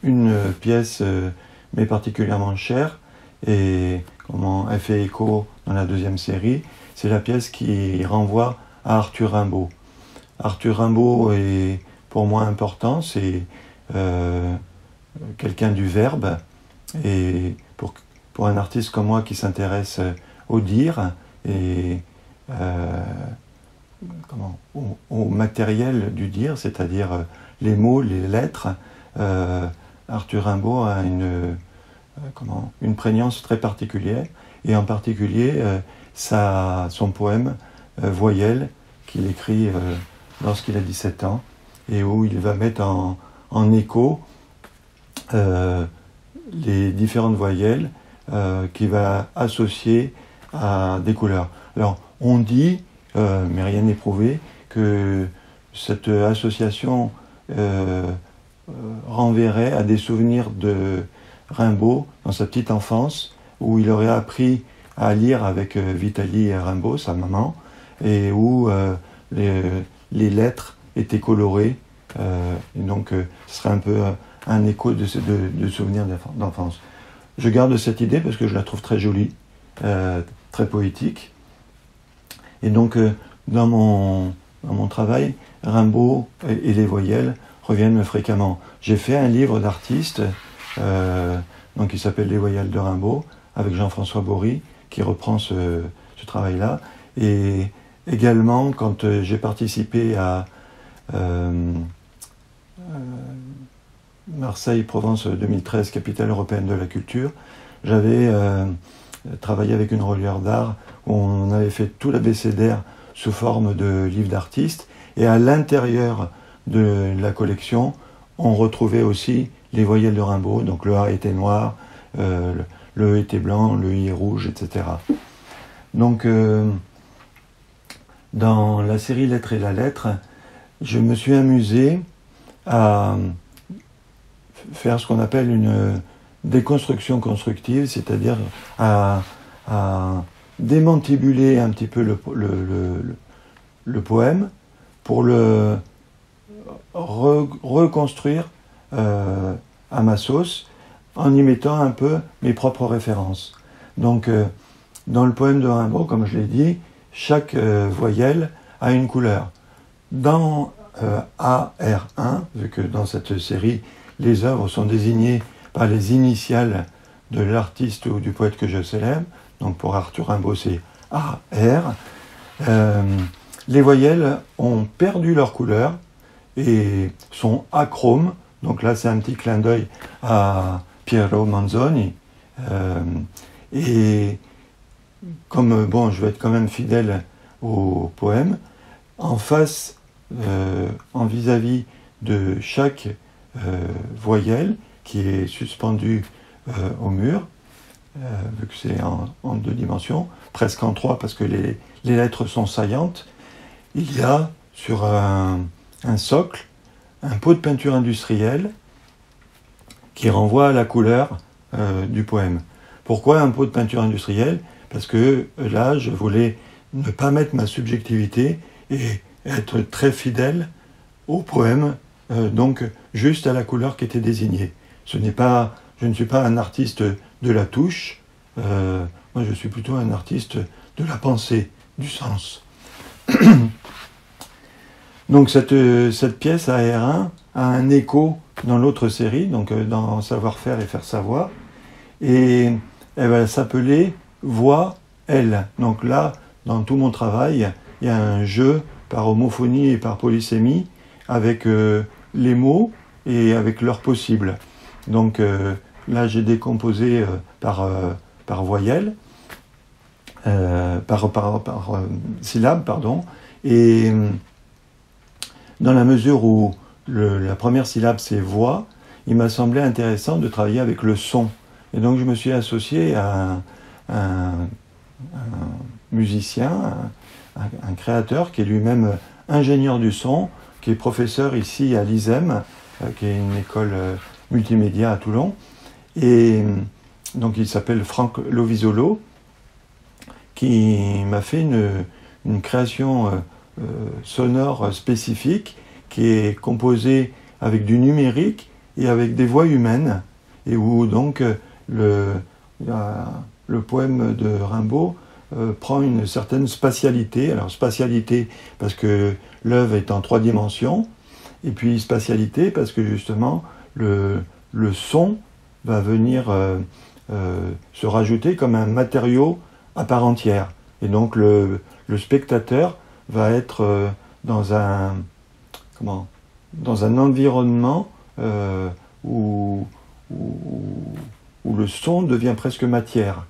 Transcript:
une pièce mais particulièrement chère, et comment elle fait écho dans la deuxième série, c'est la pièce qui renvoie à Arthur Rimbaud. Arthur Rimbaud est pour moi important, c'est quelqu'un du verbe, et pour un artiste comme moi qui s'intéresse au dire et au matériel du dire, c'est-à-dire les mots, les lettres, Arthur Rimbaud a une prégnance très particulière, et en particulier son poème Voyelles, qu'il écrit lorsqu'il a 17 ans, et où il va mettre en écho les différentes voyelles qu'il va associer à des couleurs. Alors, on dit, mais rien n'est prouvé, que cette association renverrait à des souvenirs de Rimbaud dans sa petite enfance, où il aurait appris à lire avec Vitaly Rimbaud, sa maman, et où les lettres étaient colorées, et donc ce serait un peu un écho de souvenirs d'enfance. Je garde cette idée parce que je la trouve très jolie, très poétique, et donc dans mon travail, Rimbaud et les voyelles reviennent fréquemment. J'ai fait un livre d'artiste qui s'appelle Les voyelles de Rimbaud, avec Jean-François Bory, qui reprend ce travail-là. Et également, quand j'ai participé à Marseille-Provence 2013, capitale européenne de la culture, j'avais travaillé avec une reliure d'art où on avait fait tout l'abécédaire sous forme de livre d'artiste, et à l'intérieur de la collection, on retrouvait aussi les voyelles de Rimbaud, donc le A était noir, le E était blanc, le I est rouge, etc. Donc, dans la série Lettres et la lettre, je me suis amusé à faire ce qu'on appelle une déconstruction constructive, c'est-à-dire à démantibuler un petit peu le poème pour le reconstruire à ma sauce, en y mettant un peu mes propres références. Donc, dans le poème de Rimbaud, comme je l'ai dit, chaque voyelle a une couleur. Dans AR1, vu que dans cette série, les œuvres sont désignées par les initiales de l'artiste ou du poète que je célèbre, donc pour Arthur Rimbaud, c'est AR, les voyelles ont perdu leur couleur et sont achromes. Donc là, c'est un petit clin d'œil à Piero Manzoni. Et comme, je vais être quand même fidèle au poème, en face, en vis-à-vis de chaque voyelle qui est suspendue au mur, vu que c'est en 2 dimensions, presque en 3 parce que les lettres sont saillantes, il y a sur un socle un pot de peinture industrielle qui renvoie à la couleur du poème. Pourquoi un pot de peinture industrielle ? Parce que là, je voulais ne pas mettre ma subjectivité et être très fidèle au poème, donc juste à la couleur qui était désignée. Je ne suis pas un artiste de la touche, moi je suis plutôt un artiste de la pensée, du sens. Donc cette pièce AR1 a un écho dans l'autre série, donc dans Savoir-faire et faire savoir, et elle va s'appeler Voix, elle. Donc là, dans tout mon travail, il y a un jeu par homophonie et par polysémie avec les mots et avec leurs possibles. Donc là, j'ai décomposé par voyelle, par syllabe, pardon, et dans la mesure où la première syllabe c'est voix, il m'a semblé intéressant de travailler avec le son. Et donc je me suis associé à un musicien, un créateur qui est lui-même ingénieur du son, qui est professeur ici à l'ISEM, qui est une école multimédia à Toulon. Et donc il s'appelle Franck Lovisolo, qui m'a fait une création sonore spécifique qui est composée avec du numérique et avec des voix humaines, et où donc le poème de Rimbaud prend une certaine spatialité. Alors spatialité parce que l'œuvre est en 3 dimensions, et puis spatialité parce que justement le son va venir se rajouter comme un matériau à part entière. Et donc le spectateur va être dans un environnement où le son devient presque matière.